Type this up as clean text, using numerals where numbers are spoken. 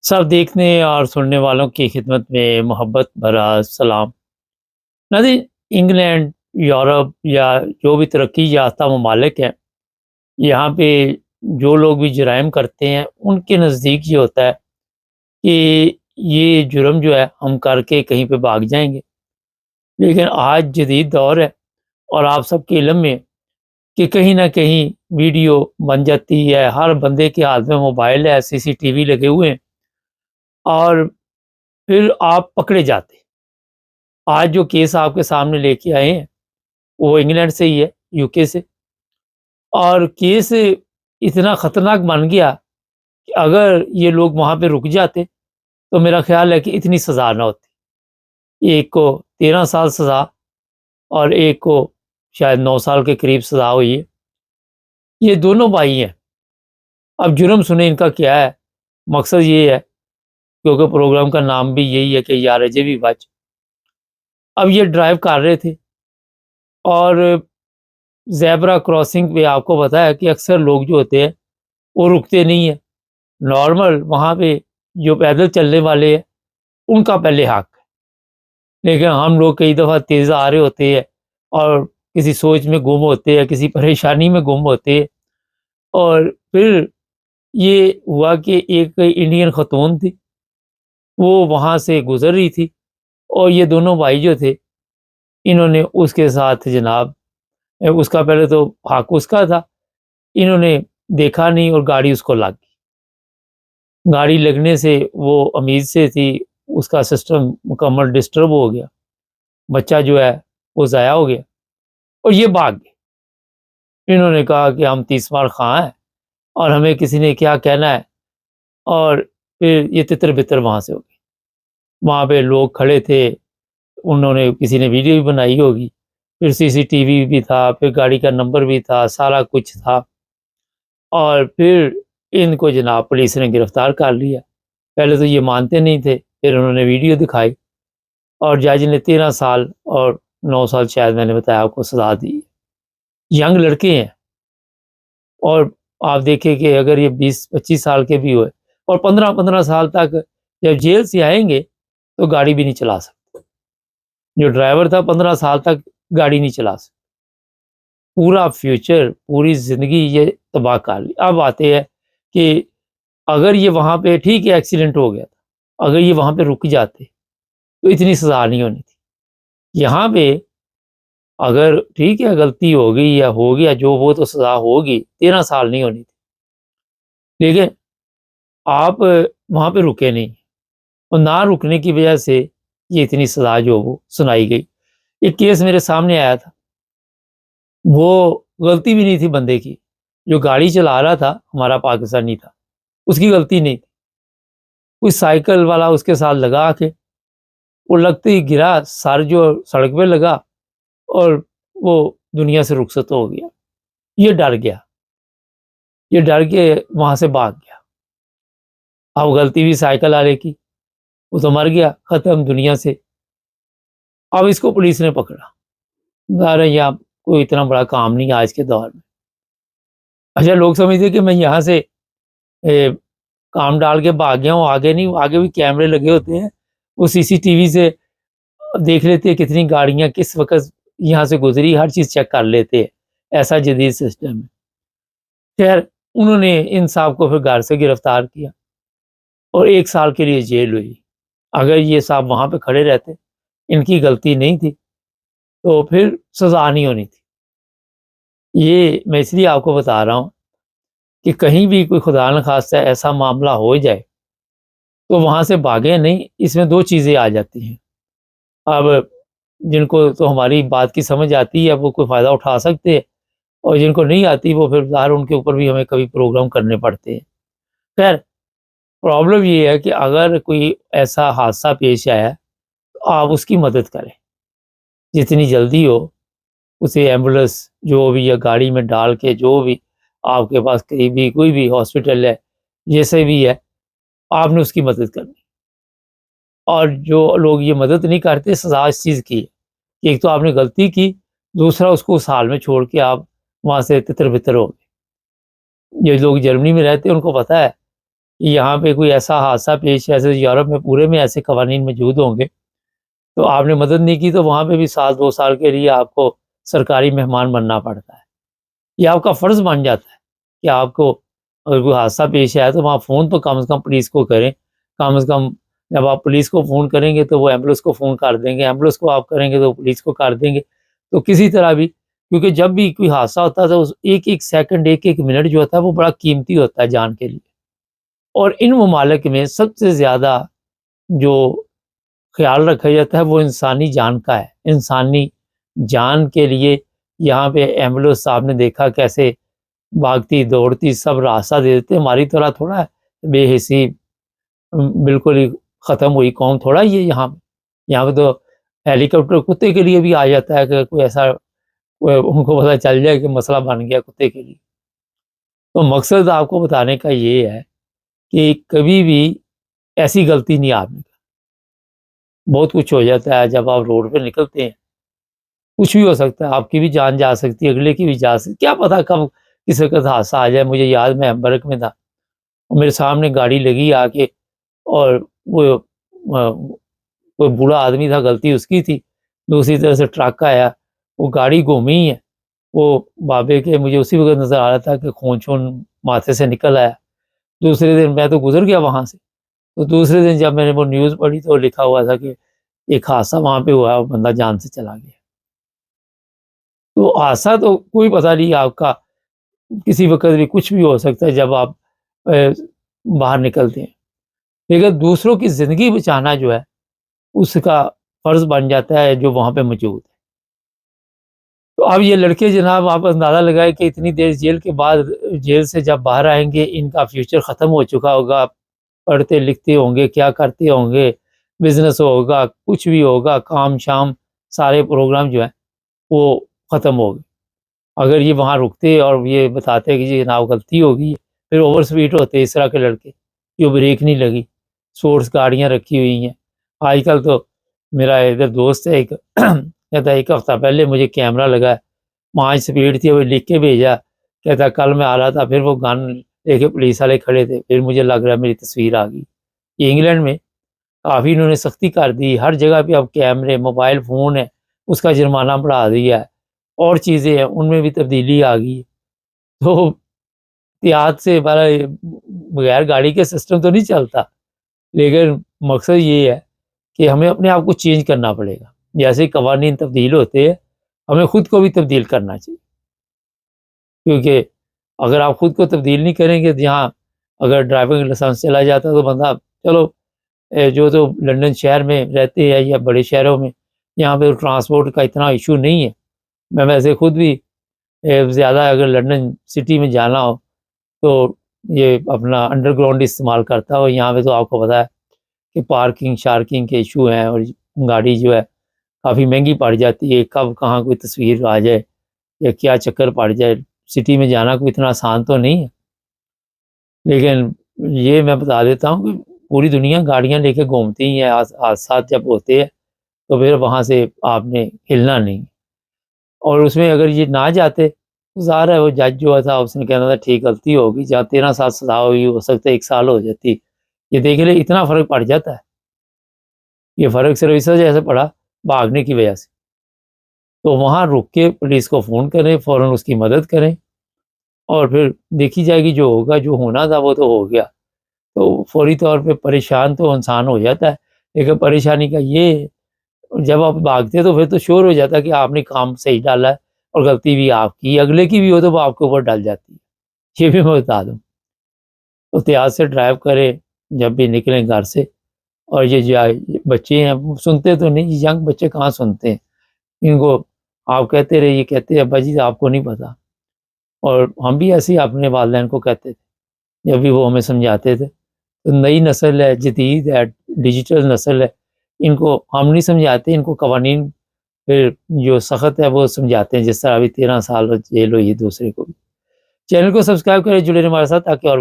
سب دیکھنے اور سننے والوں کی خدمت میں محبت بھرا سلام۔ ناظرین، انگلینڈ، یورپ یا جو بھی ترقی یافتہ ممالک ہیں، یہاں پہ جو لوگ بھی جرائم کرتے ہیں ان کے نزدیک یہ ہوتا ہے کہ یہ جرم جو ہے ہم کر کے کہیں پہ بھاگ جائیں گے۔ لیکن آج جدید دور ہے اور آپ سب کے علم میں کہ کہیں نہ کہیں ویڈیو بن جاتی ہے، ہر بندے کے ہاتھ میں موبائل ہے، CCTV لگے ہوئے ہیں، اور پھر آپ پکڑے جاتے۔ آج جو کیس آپ کے سامنے لے کے آئے ہیں وہ انگلینڈ سے ہی ہے، UK سے، اور کیس اتنا خطرناک بن گیا کہ اگر یہ لوگ وہاں پہ رک جاتے تو میرا خیال ہے کہ اتنی سزا نہ ہوتی۔ ایک کو 13 سال سزا اور ایک کو شاید 9 سال کے قریب سزا ہوئی ہے۔ یہ دونوں بھائی ہیں۔ اب جرم سنیں ان کا کیا ہے۔ مقصد یہ ہے، کیونکہ پروگرام کا نام بھی یہی ہے کہ یار اجے بھی بچ۔ اب یہ ڈرائیو کر رہے تھے اور زیبرا کراسنگ پہ آپ کو پتا ہے کہ اکثر لوگ جو ہوتے ہیں وہ رکتے نہیں ہیں۔ نارمل وہاں پہ جو پیدل چلنے والے ہیں ان کا پہلے حق ہے، لیکن ہم لوگ کئی دفعہ تیز آ رہے ہوتے ہیں اور کسی سوچ میں گم ہوتے ہیں، کسی پریشانی میں گم ہوتے ہیں، اور پھر یہ ہوا کہ ایک انڈین خاتون تھی، وہ وہاں سے گزر رہی تھی، اور یہ دونوں بھائی جو تھے انہوں نے اس کے ساتھ جناب اس کا پہلے تو حق اس کا تھا، انہوں نے دیکھا نہیں اور گاڑی اس کو لگ گئی۔ گاڑی لگنے سے وہ امید سے تھی، اس کا سسٹم مکمل ڈسٹرب ہو گیا، بچہ جو ہے وہ ضائع ہو گیا اور یہ بھاگ گئے۔ انہوں نے کہا کہ ہم 30 مار خواہ ہیں اور ہمیں کسی نے کیا کہنا ہے، اور پھر یہ تتر بتر وہاں سے ہو گئی۔ وہاں پہ لوگ کھڑے تھے، انہوں نے کسی نے ویڈیو بھی بنائی ہوگی، پھر CCTV بھی تھا، پھر گاڑی کا نمبر بھی تھا، سارا کچھ تھا، اور پھر ان کو جناب پولیس نے گرفتار کر لیا۔ پہلے تو یہ مانتے نہیں تھے، پھر انہوں نے ویڈیو دکھائی اور جج نے 13 سال اور 9 سال شاید میں نے بتایا آپ کو سزا دی۔ ینگ لڑکے ہیں، اور آپ دیکھیں کہ اگر یہ 20-25 سال کے بھی ہوئے اور 15 سال تک جب جیل سے آئیں گے تو گاڑی بھی نہیں چلا سکتے۔ جو ڈرائیور تھا 15 سال تک گاڑی نہیں چلا سکتا، پورا فیوچر، پوری زندگی یہ تباہ کر لی۔ اب آتے ہیں کہ اگر یہ وہاں پہ ٹھیک ہے ایکسیڈنٹ ہو گیا تھا، اگر یہ وہاں پہ رک جاتے تو اتنی سزا نہیں ہونی تھی۔ یہاں پہ اگر ٹھیک ہے غلطی ہو گئی یا ہو گیا جو وہ تو سزا ہوگی، 13 سال نہیں ہونی تھی، لیکن آپ وہاں پہ رکے نہیں، اور نہ رکنے کی وجہ سے یہ اتنی سزا جو وہ سنائی گئی۔ ایک کیس میرے سامنے آیا تھا، وہ غلطی بھی نہیں تھی بندے کی، جو گاڑی چلا رہا تھا ہمارا پاکستانی تھا، اس کی غلطی نہیں تھی، کوئی سائیکل والا اس کے ساتھ لگا کے وہ لگتے ہی گرا، سر جو سڑک پہ لگا اور وہ دنیا سے رخصت ہو گیا۔ یہ ڈر گیا، یہ ڈر کے وہاں سے بھاگ گیا۔ اب غلطی بھی سائیکل والے کی، وہ تو مر گیا، ختم دنیا سے۔ اب اس کو پولیس نے پکڑا، ظاہر یہ کوئی اتنا بڑا کام نہیں آج کے دور میں۔ اچھا، لوگ سمجھتے کہ میں یہاں سے کام ڈال کے بھاگ گیا ہوں، آگے نہیں، آگے بھی کیمرے لگے ہوتے ہیں، وہ CCTV سے دیکھ لیتے ہیں کتنی گاڑیاں کس وقت یہاں سے گزری، ہر چیز چیک کر لیتے ہیں، ایسا جدید سسٹم ہے۔ خیر، انہوں نے ان صاحب کو پھر گھر سے گرفتار کیا اور 1 سال کے لیے جیل ہوئی۔ اگر یہ صاحب وہاں پہ کھڑے رہتے، ان کی غلطی نہیں تھی، تو پھر سزا نہیں ہونی تھی۔ یہ میں اس لیے آپ کو بتا رہا ہوں کہ کہیں بھی کوئی خدا نخواستہ ایسا معاملہ ہو جائے تو وہاں سے بھاگیں نہیں۔ اس میں 2 چیزیں آ جاتی ہیں۔ اب جن کو تو ہماری بات کی سمجھ آتی ہے وہ کوئی فائدہ اٹھا سکتے ہیں، اور جن کو نہیں آتی وہ پھر ظاہر ان کے اوپر بھی ہمیں کبھی پروگرام کرنے پڑتے ہیں۔ خیر، پرابلم یہ ہے کہ اگر کوئی ایسا حادثہ پیش آیا تو آپ اس کی مدد کریں، جتنی جلدی ہو اسے ایمبولینس جو بھی یا گاڑی میں ڈال کے، جو بھی آپ کے پاس قریبی کوئی بھی ہاسپٹل ہے، جیسے بھی ہے، آپ نے اس کی مدد کرنی۔ اور جو لوگ یہ مدد نہیں کرتے، سزا اس چیز کی ہے کہ ایک تو آپ نے غلطی کی، دوسرا اس کو اس حال میں چھوڑ کے آپ وہاں سے تتر بتر ہو گئے۔ یہ لوگ جرمنی میں رہتے ہیں ان کو پتہ ہے کہ یہاں پہ کوئی ایسا حادثہ پیش ہے، ایسے یورپ میں پورے میں ایسے قوانین موجود ہوں گے، تو آپ نے مدد نہیں کی تو وہاں پہ بھی سال 2 سال کے لیے آپ کو سرکاری مہمان بننا پڑتا ہے۔ یہ آپ کا فرض بن جاتا ہے کہ آپ کو اگر کوئی حادثہ پیش آیا تو وہاں فون تو کم از کم پولیس کو کریں۔ کم از کم جب آپ پولیس کو فون کریں گے تو وہ ایمبولینس کو فون کر دیں گے، ایمبولینس کو آپ کریں گے تو پولیس کو کر دیں گے۔ تو کسی طرح بھی، کیونکہ جب بھی کوئی حادثہ ہوتا ہے تو ایک ایک سیکنڈ، ایک ایک منٹ جو ہوتا ہے وہ بڑا قیمتی ہوتا ہے جان کے لیے۔ اور ان ممالک میں سب سے زیادہ جو خیال رکھا جاتا ہے وہ انسانی جان کا ہے۔ انسانی جان کے لیے یہاں پہ ایمبولینس صاحب نے دیکھا کیسے بھاگتی دوڑتی سب راستہ دے دیتے، ہماری طرح تھوڑا ہے بے حسی بالکل ہی ختم ہوئی قوم تھوڑا ہی ہے یہاں پہ تو ہیلی کاپٹر کتے کے لیے بھی آ جاتا ہے کہ کوئی ایسا ان کو پتہ چل جائے کہ مسئلہ بن گیا کتے کے لیے۔ تو مقصد آپ کو بتانے کا یہ ہے کہ کبھی بھی ایسی غلطی نہیں آپ نے کی۔ بہت کچھ ہو جاتا ہے جب آپ روڈ پہ نکلتے ہیں، کچھ بھی ہو سکتا ہے، آپ کی بھی جان جا سکتی ہے، اگلے کی بھی جا سکتی، کیا پتہ کب کس وقت حادثہ آ جائے۔ مجھے یاد میں برک میں تھا، میرے سامنے گاڑی لگی آ کے، اور وہ کوئی بوڑھا آدمی تھا، غلطی اس کی تھی، دوسری طرف سے ٹرک آیا، وہ گاڑی گھومی ہے، وہ بابے کے مجھے اسی وقت نظر آ رہا تھا کہ خون چون ماتھے سے نکل آیا۔ دوسرے دن میں تو گزر گیا وہاں سے، تو دوسرے دن جب میں نے وہ نیوز پڑھی تو لکھا ہوا تھا کہ ایک حادثہ وہاں پہ ہوا، وہ بندہ جان سے چلا گیا۔ تو حادثہ تو کوئی پتہ نہیں آپ کا کسی وقت بھی کچھ بھی ہو سکتا ہے جب آپ باہر نکلتے ہیں، لیکن دوسروں کی زندگی بچانا جو ہے اس کا فرض بن جاتا ہے جو وہاں پہ موجود ہے۔ تو اب یہ لڑکے جناب آپ اندازہ لگائے کہ اتنی دیر جیل کے بعد، جیل سے جب باہر آئیں گے ان کا فیوچر ختم ہو چکا ہوگا، پڑھتے لکھتے ہوں گے، کیا کرتے ہوں گے، بزنس ہوگا، کچھ بھی ہوگا، کام شام سارے پروگرام جو ہیں وہ ختم ہو گئے۔ اگر یہ وہاں رکتے اور یہ بتاتے کہ جی جناب غلطی ہوگی، پھر اوور سپیڈ ہوتے اس طرح کے لڑکے جو بریک نہیں لگی، سپورٹس گاڑیاں رکھی ہوئی ہیں۔ آج کل تو میرا ادھر دوست ہے ایک کہتا ہے ایک ہفتہ پہلے مجھے کیمرہ لگا ہے، 5 سپیڈ تھی، وہ لکھ کے بھیجا، کہتا کل میں آ رہا تھا، پھر وہ گن لے کے پولیس والے کھڑے تھے، پھر مجھے لگ رہا میری تصویر آ گئی۔ یہ انگلینڈ میں کافی انہوں نے سختی کر دی، ہر جگہ پہ اب کیمرے، موبائل فون ہے، اس کا جرمانہ بڑھا دیا ہے، اور چیزیں ہیں ان میں بھی تبدیلی آ گئی ہے۔ تو احتیاط سے بغیر گاڑی کے سسٹم تو نہیں چلتا، لیکن مقصد یہ ہے کہ ہمیں اپنے آپ کو چینج کرنا پڑے گا۔ جیسے ہی قوانین تبدیل ہوتے ہیں ہمیں خود کو بھی تبدیل کرنا چاہیے، کیونکہ اگر آپ خود کو تبدیل نہیں کریں گے، جہاں اگر ڈرائیونگ لائسنس چلا جاتا ہے تو بندہ چلو جو تو لندن شہر میں رہتے ہیں یا بڑے شہروں میں، یہاں پہ ٹرانسپورٹ کا اتنا ایشو نہیں ہے۔ میں ویسے خود بھی زیادہ اگر لندن سٹی میں جانا ہو تو یہ اپنا انڈر گراؤنڈ استعمال کرتا ہو۔ یہاں پہ تو آپ کو پتہ ہے کہ پارکنگ شارکنگ کے ایشو ہیں، اور گاڑی جو ہے کافی مہنگی پڑ جاتی ہے، کب کہاں کوئی تصویر آ جائے یا کیا چکر پڑ جائے۔ سٹی میں جانا کوئی اتنا آسان تو نہیں ہے، لیکن یہ میں بتا دیتا ہوں کہ پوری دنیا گاڑیاں لے کے گھومتی ہیں، حادثات جب ہوتے ہیں تو پھر وہاں سے آپ نے ہلنا نہیں۔ اور اس میں اگر یہ نہ جاتے تو ظاہر ہے وہ جج جو تھا اس نے کہنا تھا ٹھیک غلطی ہوگی، جہاں 13 سال سزا ہوئی ہو سکتا ہے 1 سال ہو جاتی۔ یہ دیکھ لیں اتنا فرق پڑ جاتا ہے۔ یہ فرق صرف اس وجہ سے پڑا بھاگنے کی وجہ سے۔ تو وہاں رک کے پولیس کو فون کریں، فوراً اس کی مدد کریں، اور پھر دیکھی جائے گی جو ہوگا، جو ہونا تھا وہ تو ہو گیا۔ تو فوری طور پہ پریشان تو انسان ہو جاتا ہے، لیکن پریشانی کا یہ جب آپ بھاگتے تو پھر تو شور ہو جاتا ہے کہ آپ نے کام صحیح ڈالا ہے، اور غلطی بھی آپ کی، اگلے کی بھی ہو تو وہ آپ کے اوپر ڈال جاتی ہے۔ یہ بھی میں بتا دوں، احتیاط سے ڈرائیو کریں جب بھی نکلیں گھر سے۔ اور یہ بچے ہیں وہ سنتے تو نہیں، ینگ بچے کہاں سنتے ہیں، ان کو آپ کہتے رہے، یہ کہتے ہیں ابا جی آپ کو نہیں پتہ۔ اور ہم بھی ایسے ہی اپنے والدین کو کہتے تھے جب بھی وہ ہمیں سمجھاتے تھے۔ تو نئی نسل ہے، جدید ہے، ڈیجیٹل نسل ہے، ان کو ہم نہیں سمجھاتے، ان کو قوانین پھر جو سخت ہے وہ سمجھاتے ہیں، جس طرح ابھی 13 سال جیل ہوئی ہے دوسرے کو بھی۔ چینل کو سبسکرائب کریں، جڑے رہیں ہمارے ساتھ تاکہ اور